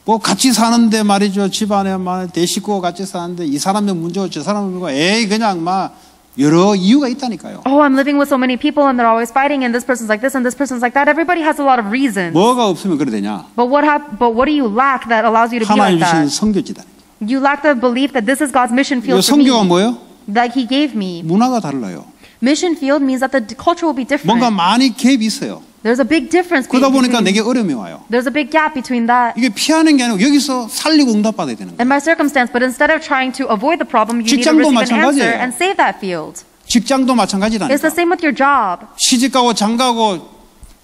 뭐 같이 사는데 말이죠. 집안에 대식구가 같이 사는데 이 사람의 문제고 저 사람의 문제고 에이 그냥 막 여러 이유가 있다니까요.
Oh, I'm living with so many people and they're always fighting and this person's like this and this person's like that. Everybody has a lot of reasons.
뭐가 없으면 그래 되냐?
But what do you lack that allows you to be like
하나님 주신
that?
선교지다.
You lack the belief that this is God's mission
이
field for me.
선교가 뭐예요?
That He gave me.
문화가 달라요.
Mission field means that the culture will be different.
뭔가 많이 갭이 있어요.
There's a big difference
그러다 보니까
between.
내게 어려움이 와요.
There's a big gap between that
이게 피하는 게 아니고 여기서 살리고 응답받아야 되는 거예요.
and my circumstance. But instead of trying to avoid the problem, you need to
직장도
receive an answer
마찬가지예요.
and save that field.
직장도
It's
마찬가지라니까.
the same with your job.
시집가고 장가고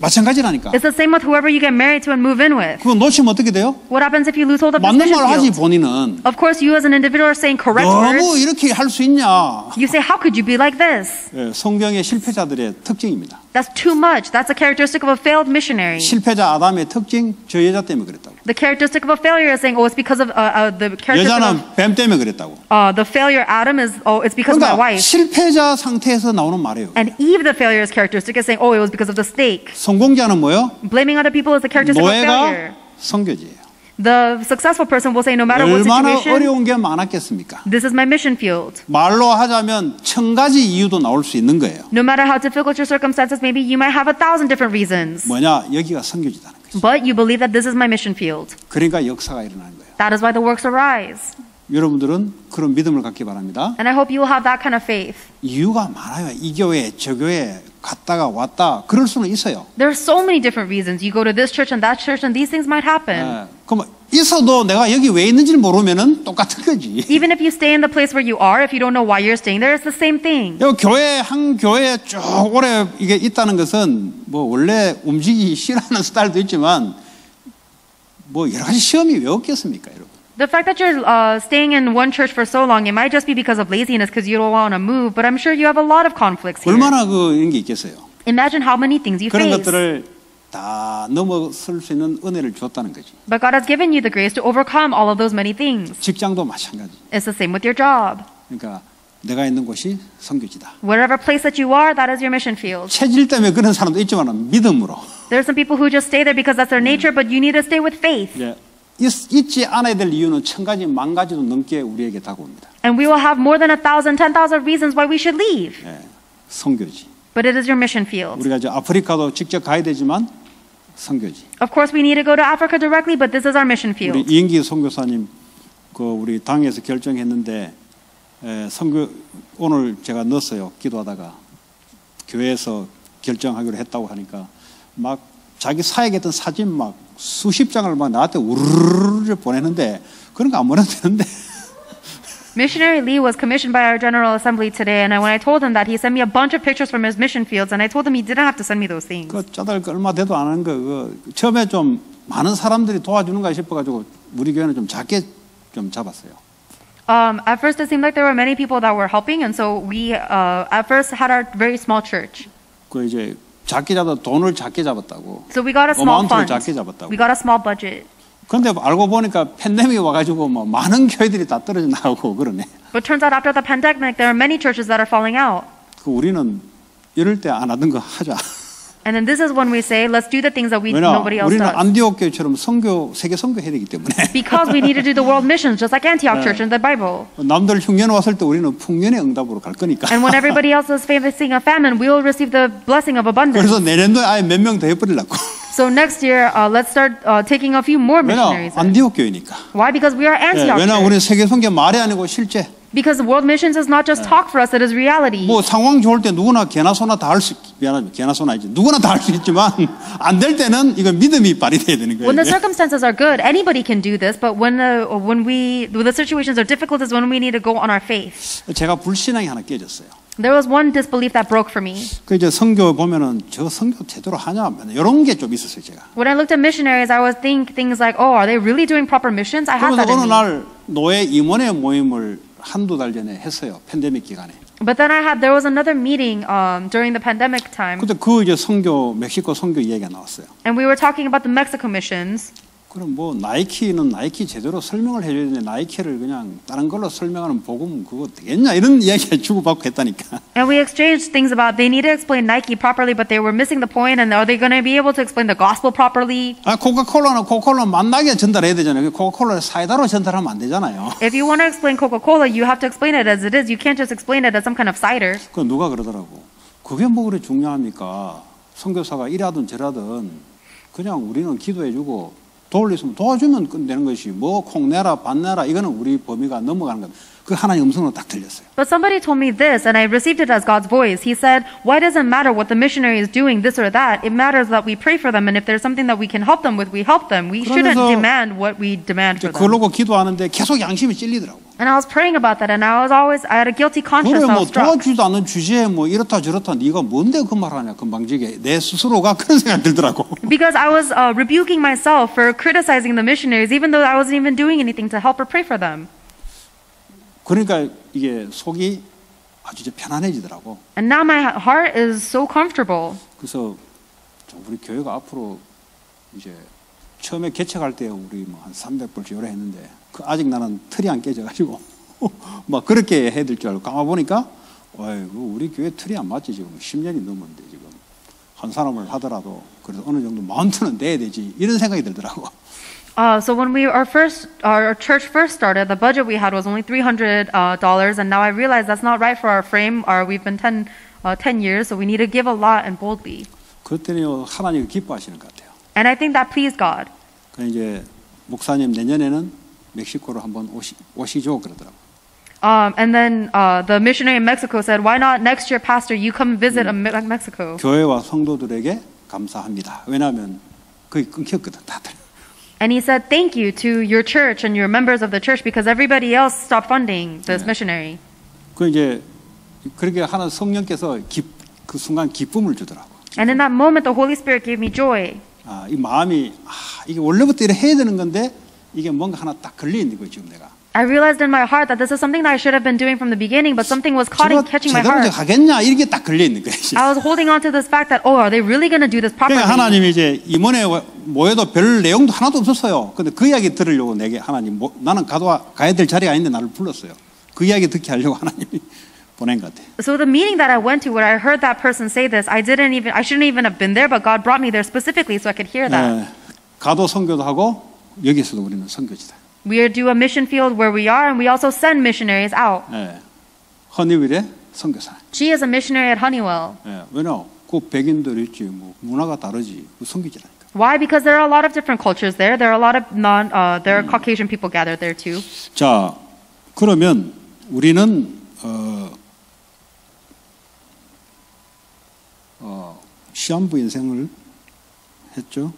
마찬가지라니까.
It's the same with whoever you get married to and move in with.
그거 놓치면 어떻게 돼요?
What happens if you lose hold of this
맞는
mission
말 하지
field?
본인은.
Of course, you as an individual are saying correct
너무
words.
이렇게 할 수 있냐?
You say, how could you be like this?
예, 성경의 실패자들의 특징입니다.
That's too much. That's a characteristic of a failed missionary.
실패자 아담의 특징 저 여자 때문에 그랬다고.
The characteristic of a failure is saying, oh, it's because of the characteristic of
여자는 뱀 때문에 그랬다고.
the failure Adam is, oh, it's because of my
그러니까
wife.
실패자 상태에서 나오는 말이에요.
And Eve, the failure is characteristic, is saying, oh, it was because of the snake.
성공자는 뭐예요?
Blaming other people is the characteristic of failure.
노예가 성교지예요.
The successful person will say, no matter what
얼마나
situation,
어려운 게 많았겠습니까?
this is my mission field.
말로 하자면 1000가지 이유도 나올 수 있는 거예요.
No matter how difficult your circumstances may be, you might have 1,000 different reasons.
뭐냐? 여기가 선교지다는 거죠.
But you believe that this is my mission field.
그러니까 역사가 일어나는 거예요.
That is why the works arise.
여러분들은 그런 믿음을 갖기 바랍니다.
And I hope you will have that kind of faith.
이유가 많아요. 이 교회, 저 교회 갔다가 왔다 그럴 수는 있어요.
There are so many different reasons. You go to this church and that church and these things might happen.
그럼 있어도 내가 여기 왜 있는지를 모르면은 똑같은 거지.
Even if you stay in the place where you are, if you don't know why you're staying there, it's the same thing.
교회 한 교회에 쭉 오래 이게 있다는 것은 뭐 원래 움직이기 싫어하는 스타일도 있지만 뭐 여러 가지 시험이 왜 없겠습니까, 여러분?
The fact that you're staying in one church for so long, it might just be because of laziness, because you don't want to move, but I'm sure you have a lot of conflicts here.
얼마나 이런 게 있겠어요.
Imagine how many things you
그런
face.
것들을 다 넘어설 수 있는 은혜를 줬다는 거지.
But God has given you the grace to overcome all of those many things.
직장도 마찬가지.
It's the same with your job.
그러니까 내가 있는 곳이 선교지다.
Whatever place that you are, that is your mission field.
체질 때문에 그런 사람도 있지만 믿음으로.
There are some people who just stay there because that's their nature, but you need to stay with faith.
예, 있지 않아야 될 이유는 1000가지, 10,000가지도 넘게 우리에게 다가옵니다.
And we will have more than 1,000, 10,000 reasons why we should leave.
예, 선교지.
But it is your mission field.
우리가 저 아프리카도 직접 가야 되지만 선교지.
Of course, we need to go to Africa directly, but this is our mission
우리
field.
이인기 선교사님 그 우리 당에서 결정했는데 선교 오늘 제가 넣었어요. 기도하다가 교회에서 결정하기로 했다고 하니까 막 자기 사역했던 사진 막 수십 장을 막 나한테 우르르 보내는데 그런 거 안 보내도 되는데.
Missionary Lee was commissioned by our General Assembly today, and when I told him that, he sent me a bunch of pictures from his mission fields, and I told him he didn't have to send me those things.
그 짜들 얼마 돼도 안 하는 거 처음에 좀 많은 사람들이 도와주는가 싶어가지고 우리 교회는 좀 작게 좀 잡았어요.
At first, it seemed like there were many people that were helping, and so we, at first, had our very small church.
그 이제 작게 잡아 돈을 작게 잡았다고.
So we got a small
어마운트를
fund.
작게 잡았다고.
We got a small budget.
그런데 알고 보니까 팬데믹이 와가지고 뭐 많은 교회들이 다 떨어져 나오고 그러네.
But turns out after the pandemic, there are many churches that are falling out.
그 우리는 이럴 때 안 하던 거 하자.
And then this is when we say, let's do the things that
왜냐?
nobody else
우리는
does.
안디옥 교회처럼 세계 선교 해야 되기 때문에.
Because we need to do the world missions, just like Antioch Church in the Bible.
남들 흉년 왔을 때 우리는 풍년의 응답으로 갈 거니까.
And when everybody else is facing a famine, we will receive the blessing of abundance.
그래서 내년도에 아예 몇 명 더 해버리려고.
So next year, let's start taking a few more
왜냐?
missionaries.
안디옥 교회니까.
Why? Because we are Antioch
왜냐?
Church.
우리 세계 선교 말이 아니고 실제.
Because world missions is not just talk for us, it is reality.
뭐 상황 좋을 때 누구나 개나 소나 다 할 수, 미안하지만 개나 소나 아니지. 누구나 다 할 수 있지만 안 될 때는 이건 믿음이 발휘돼야 되는 거예요.
When the circumstances are good, anybody can do this. But when the situations are difficult is when we need to go on our faith.
제가 불신앙이 하나 깨졌어요.
There was one disbelief that broke for me.
그 이제 선교 보면은 저 선교 제대로 하냐 이런 게 좀 있었어요 제가.
When I looked at missionaries, I was thinking things like, "Oh, are they really doing proper missions?" I had
그래서
that in
어느
me.
날 노예 임원회 모임을 한두 달 전에 했어요. 팬데믹 기간에.
But then there was another meeting during the pandemic time,
근데 그 이제 선교 멕시코 선교 이야기가 나왔어요.
and we were talking about the Mexico missions.
그럼 뭐 나이키는 나이키 제대로 설명을 해줘야 되는데 나이키를 그냥 다른 걸로 설명하는 복음 그거 되겠냐 이런 이야기가 주고받고 했다니까.
And we exchanged things about they need to explain Nike properly, but they were missing the point. And are they going to be able to explain the gospel properly?
아 코카콜라는 코카콜라 만나게 전달해야 되잖아요. 코카콜라를 사이다로 전달하면 안 되잖아요.
If you want to explain Coca-Cola, you have to explain it as it is. You can't just explain it as some kind of cider.
그 누가 그러더라고. 그게 뭐 그래 중요합니까? 선교사가 이라든 저라든 그냥 우리는 기도해주고 도울 있으면 도와주면 끝내는 것이 뭐 콩 내라 반 내라 이거는 우리 범위가 넘어가는 것. 그 하나님 음성으로 딱 들렸어요.
But somebody told me this, and I received it as God's voice. He said, "Why does it matter what the missionary is doing, this or that? It matters that we pray for them, and if there's something that we can help them with, we help them. We shouldn't
그러면서
demand what we demand for them."
그러고 기도하는데 계속 양심이 찔리더라고.
And I was praying about that, and I had a guilty conscience.
그래
I
뭐
was struck.
도와주지도 않는 주제에 뭐 이렇다 저렇다 네가 뭔데 그 말하냐 금방지게 내 스스로가 그런 생각이 들더라고.
Because I was rebuking myself for criticizing the missionaries, even though I wasn't even doing anything to help or pray for them.
그러니까 이게 속이 아주 이제 편안해지더라고.
And now my heart is so comfortable.
그래서 우리 교회가 앞으로 이제 처음에 개척할 때 우리 뭐 한 300불 요래했는데 그 아직 나는 틀이 안 깨져가지고 막 그렇게 해야 될 줄 알고 가만 보니까 아이고 우리 교회 틀이 안 맞지 지금 10년이 넘었는데 지금 한 사람을 하더라도 그래도 어느 정도 마운트는 내야 되지 이런 생각이 들더라고.
So when our church first started, the budget we had was only $300, and now I realize that's not right for our frame. We've been 10 years, so we need to give a lot and boldly.
그때는 하나님을 기뻐하시는 것 같아요.
And I think that pleased God.
그 이제 목사님 내년에는 멕시코로 한번 오시죠 그러더라고.
And then the missionary in Mexico said, "Why not next year, Pastor? You come visit Mexico."
교회와 성도들에게 감사합니다. 왜냐하면 그게 끊겼거든 다들.
And he said, "Thank you to your church and your members of the church because everybody else stopped funding this missionary."
그 이제 그렇게 하는 성령께서 그 순간 기쁨을 주더라고.
And in that moment, the Holy Spirit gave me joy.
이 마음이 이게 원래부터 이렇게 해야 되는 건데 이게 뭔가 하나 딱 걸려 있는 거예요 지금 내가.
I realized in my heart that this is something that I should have been doing from the beginning, but something was catching my
제대로
heart.
하겠냐 이렇게 딱 걸려 있는 거예요.
I was holding on to this fact that, are they really going to do this properly?
그러니까 하나님이 이제 이번에 모여도 별 내용도 하나도 없었어요. 근데 그 이야기 들으려고 내게 하나님 나는 가야 될 자리가 아닌데 나를 불렀어요. 그 이야기 듣게 하려고 하나님이 보낸 것 같아요.
So the meeting that I went to where I heard that person say this, I shouldn't even have been there, but God brought me there specifically so I could hear that.
가도 선교도 하고 여기서도 우리는 선교지다.
We do a mission field where we are, and we also send missionaries out.
허니윌의 선교사.
She is a missionary at Honeywell.
왜냐? 그 백인들 있지, 뭐 문화가 다르지, 그 선교지라니까.
Why? Because there are a lot of different cultures there. There are a lot of there are Caucasian people gathered there too.
자, 그러면 우리는 시한부 인생을 했죠.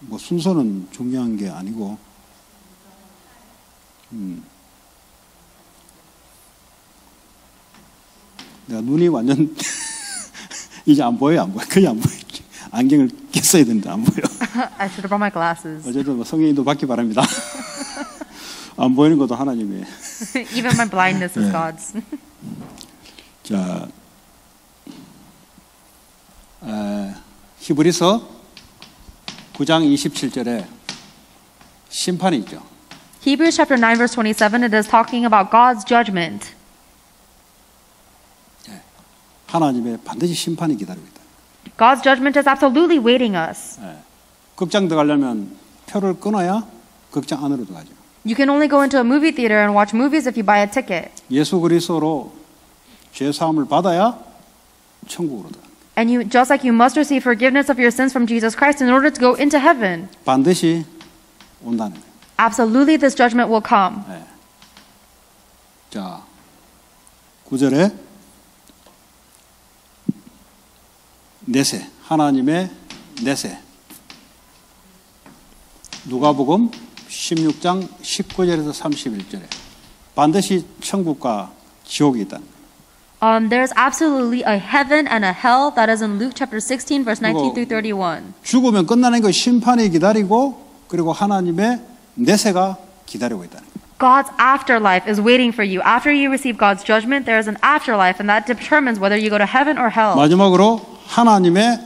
뭐 순서는 중요한 게 아니고, 내가 눈이 완전 이제 안 보여. 거의 안 보여. 안경을 꼈어야 되는데 안 보여.
I should have brought my glasses.
어쨌든 뭐 성령님도 받기 바랍니다. 안 보이는 것도 하나님의.
Even my blindness is God's.
자, 히브리서 9장 27절에 심판이 있죠.
Hebrews chapter 9 verse 27, it is talking about God's judgment.
하나님의 반드시 심판이 기다리고 있다.
God's judgment is absolutely waiting us.
극장 들어가려면 표를 끊어야 극장 안으로 들어가죠.
You can only go into a movie theater and watch movies if you buy a ticket.
예수 그리스도로 죄 사함을 받아야 천국으로 들어가.
And you, just like you must receive forgiveness of your sins from Jesus Christ in order to go into heaven.
반드시 온다는 거예요.
Absolutely, this judgment will come.
자, 9절에 내세, 하나님의 내세. 누가복음 16장 19절에서 31절에 반드시 천국과 지옥이 있다는 거예요.
There's absolutely a heaven and a hell that is in Luke chapter 16 verse 19 through 31.
죽으면 끝나는 거 심판이 기다리고 그리고 하나님의 내세가 기다리고 있다는 거예요.
God's afterlife is waiting for you. After you receive God's judgment, there is an afterlife, and that determines whether you go to heaven or hell.
마지막으로 하나님의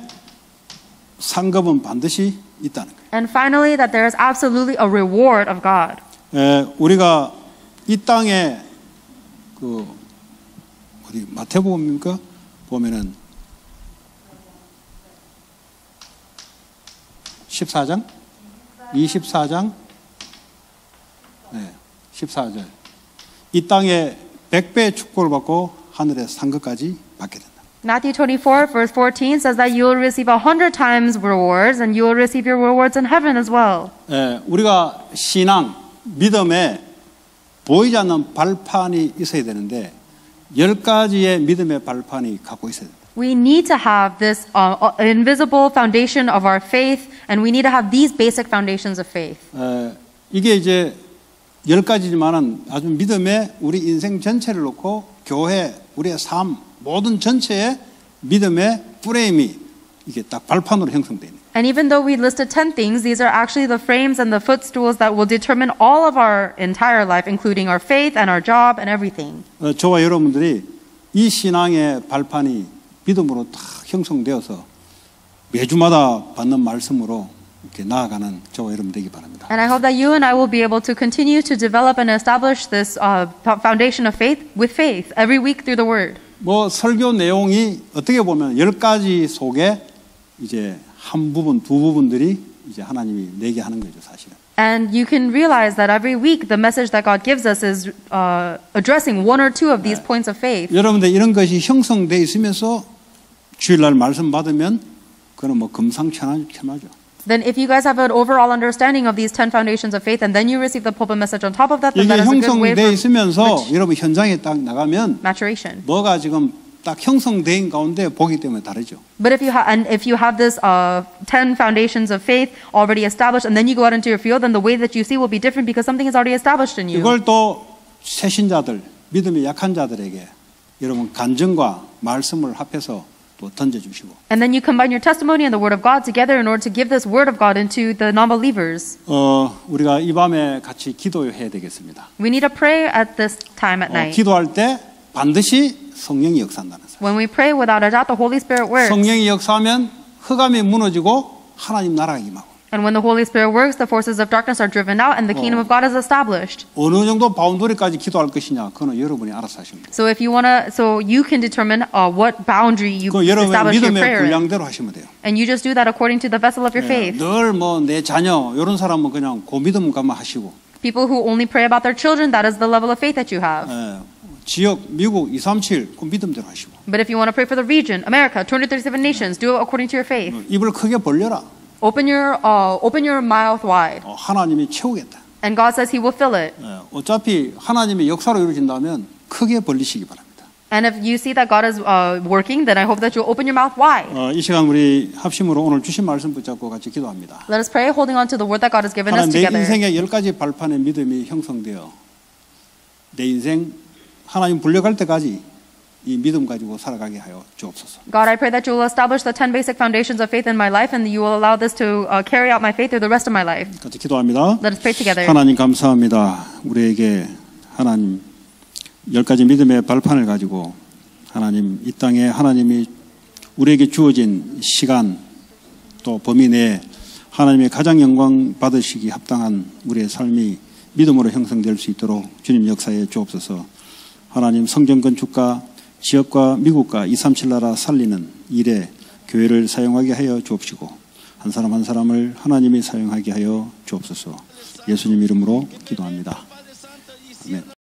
상급은 반드시 있다는 거예요.
And finally, that there is absolutely a reward of God.
우리가 이 땅에 그 어디 마태복음입니까? 보면은 14장 24장 14절 이 땅에 100배의 축복을 받고 하늘의 상급까지 받게 된다.
Matthew 24 verse 14 says that you will receive 100 times rewards and you will receive your rewards in heaven as well.
우리가 신앙, 믿음에 보이지 않는 발판이 있어야 되는데 10가지의 믿음의 발판이 갖고 있어야 된다.
We need to have this invisible foundation of our faith, and we need to have these basic foundations of faith.
이게 이제 10가지지만은 아주 믿음의 우리 인생 전체를 놓고 교회, 우리의 삶 모든 전체의 믿음의 프레임이 이게 딱 발판으로 형성되어 있는.
And even though we listed 10 things, these are actually the frames and the footstools that will determine all of our entire life, including our faith and our job and everything.
저와 여러분들이 이 신앙의 발판이 믿음으로 딱 형성되어서 매주마다 받는 말씀으로 이렇게 나아가는 저와 여러분 되기 바랍니다.
And I hope that you and I will be able to continue to develop and establish this foundation of faith with faith every week through the Word.
뭐 설교 내용이 어떻게 보면 10가지 속에 이제 한 부분, 두 부분들이 이제 하나님이 내게 하는 거죠, 사실은.
And you can realize that every week the message that God gives us is addressing one or two of these points of faith.
여러분들 이런 것이 형성돼 있으면서 주일날 말씀 받으면 그는 뭐 금상첨화죠.
Then if you guys have an overall understanding of these 10 foundations of faith and then you receive the pulpit message on top of that, then
이게
that is a good way
형성돼
for
있으면서 여러분 현장에 딱 나가면
maturation.
뭐가 지금 딱 형성된 가운데 보기 때문에 다르죠.
But if you have this 10 foundations of faith already established and then you go out into your field, then the way that you see will be different because something is already established in you.
이걸 또 새신자들, 믿음이 약한 자들에게 여러분 간증과 말씀을 합해서 또 던져주시고.
And then you combine your testimony and the word of God together in order to give this word of God into the non-believers.
우리가 이 밤에 같이 기도해야 되겠습니다.
We need to pray at this time at night.
기도할 때 반드시 성령이 역사한다는 사실.
When we pray, without a doubt, the Holy Spirit works.
성령이 역사하면 흑암이 무너지고 하나님 나라가 임하고.
And when the Holy Spirit works, the forces of darkness are driven out and the kingdom of God is established.
어느 정도 바운더리까지 기도할 것이냐, 그건 여러분이 알아서 하시면 돼요.
So if you wanna, so you can determine what boundary you
그 여러분의
establish your
믿음의
prayer in.
분량대로 하시면 돼요.
And you just do that according to the vessel of your faith.
늘 뭐 내 자녀 이런 사람은 그냥 고믿음 가만 하시고.
People who only pray about their children, that is the level of faith that you have.
지역 미국 237 그 믿음대로 하시고.
But if you want to pray for the region, America, 237 nations, do it according to your faith.
입을 크게 벌려라.
Open your mouth wide.
하나님이 채우겠다.
And God says He will fill it.
어차피 하나님의 역사로 이루어진다면 크게 벌리시기 바랍니다.
And if you see that God is working, then I hope that you'll open your mouth wide.
이 시간 우리 합심으로 오늘 주신 말씀 붙잡고 같이 기도합니다.
Let us pray, holding on to the word that God has given us
내
together.
인생의 10가지 발판의 믿음이 형성되어 내 인생 하나님 불려갈 때까지 이 믿음 가지고 살아가게 하여 주옵소서.
God, I pray that you will establish the 10 basic foundations of faith in my life, and you will allow this to carry out my faith through the rest of my life.
같이 기도합니다.
Let us pray together.
하나님 감사합니다. 우리에게 하나님 10가지 믿음의 발판을 가지고 하나님 이 땅에 하나님이 우리에게 주어진 시간 또 범위 내에 하나님의 가장 영광 받으시기 합당한 우리의 삶이 믿음으로 형성될 수 있도록 주님 역사에 주옵소서. 하나님 성전 건축과 지역과 미국과 237 나라 살리는 일에 교회를 사용하게 하여 주옵시고 한 사람 한 사람을 하나님이 사용하게 하여 주옵소서. 예수님 이름으로 기도합니다. 아멘.